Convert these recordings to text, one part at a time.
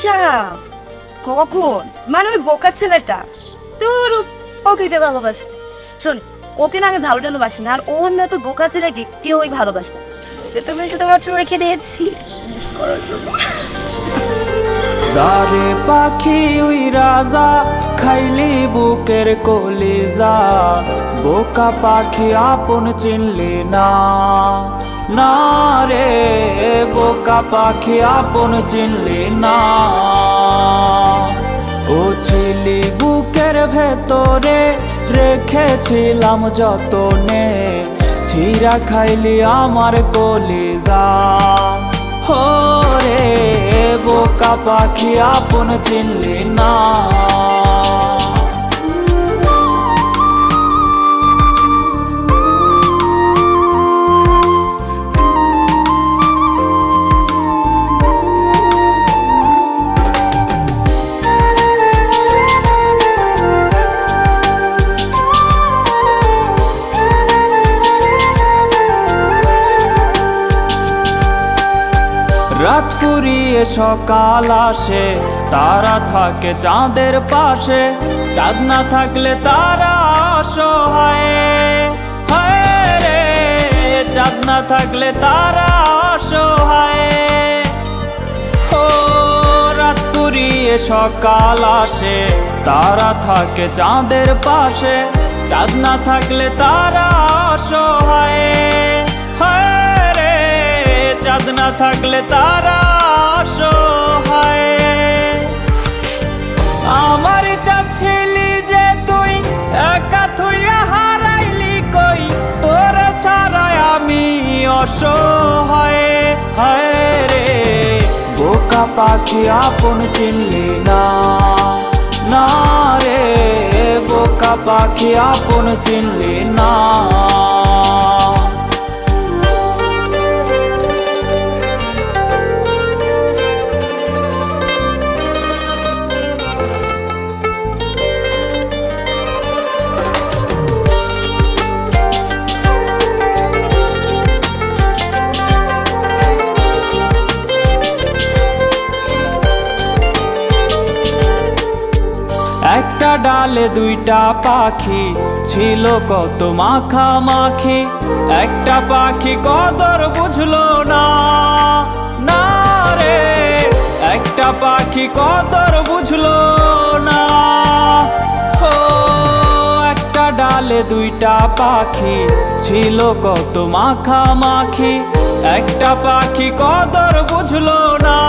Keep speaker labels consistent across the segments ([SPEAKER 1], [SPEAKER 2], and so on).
[SPEAKER 1] আচ্ছা, কখন? মানে ওই বোকা ছেলেটা তোর ওকে কে ভালোবাসে? শোন, ওকে না আমি ভালো ভালোবাসি না, আর ওর না তো বোকা ছেলেকে কেউই ভালোবাসে না। তুমি শুধুমাত্র রেখে দিয়েছি মিস করার জন্য।
[SPEAKER 2] যারে পাখি উই রাজা খাইলি বুকের কলিজা, বোকা পাখি আপন চিনলি না, না রে বোকা পাখি আপন চিনলি না। ও ছিলি বুকের ভেতরে রেখেছিলাম যতনে, ছিঁড়া খাইলি আমার কলিজা। হো রে বোকা পাখি আপন চিনলি না। রাত ফুরিয়ে সকাল আসে, তারা থাকে চাঁদের পাশে, চাঁদ না থাকলে তারা অসহায়। হায় রে চাঁদ না থাকলে তারা অসহায়। ও রাত ফুরিয়ে সকাল আসে, তারা থাকে চাঁদের পাশে, চাঁদ না থাকলে তারা অসহায়। চাঁদ না থাকলে তারা অসহায়। আমার চাচ্ছিলি যে তুই একা থুইয়া হারাইলি কই, তোর ছাড়াই আমি অসহায়। হায় রে বোকা পাখি আপন চিনলি না, না রে বোকা পাখি আপন চিনলি না। একটা ডালে দুইটা পাখি ছিল কত মাখামাখি, একটা পাখি কদর বুঝলো না, না রে একটা পাখি কদর বুঝলো না। ও একটা ডালে দুইটা পাখি ছিল কত মাখামাখি, একটা পাখি কদর বুঝলো না,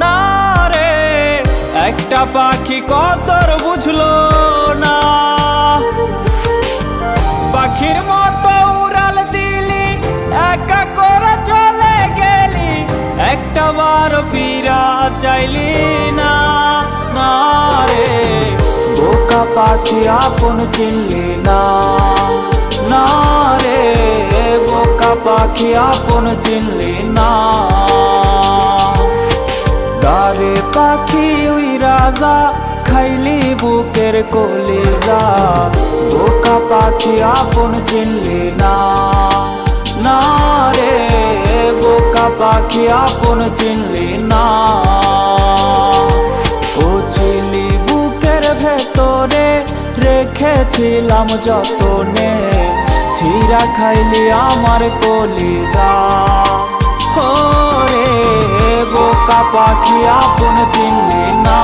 [SPEAKER 2] না রে একটা পাখি কদর বুঝলো না। পাখির মতো উড়াল দিলি, একা করে চলে গেলি, একটা বার ফিরা চাইলি না, না রে বোকা পাখি আপন চিনলি না, না রে বোকা পাখি আপন চিনলি না। যারে পাখি উই রাজা খাইলি বুকের কলিজা, বোকা পাখি আপন চিনলি না, না রে বোকা পাখি আপন চিনলি না। ও ছিলি বুকের ভেতরে রেখেছিলাম যতনে, ছিঁড়া খাইলি আমার কলিজা। হো রে বোকা পাখি আপন চিনলি না।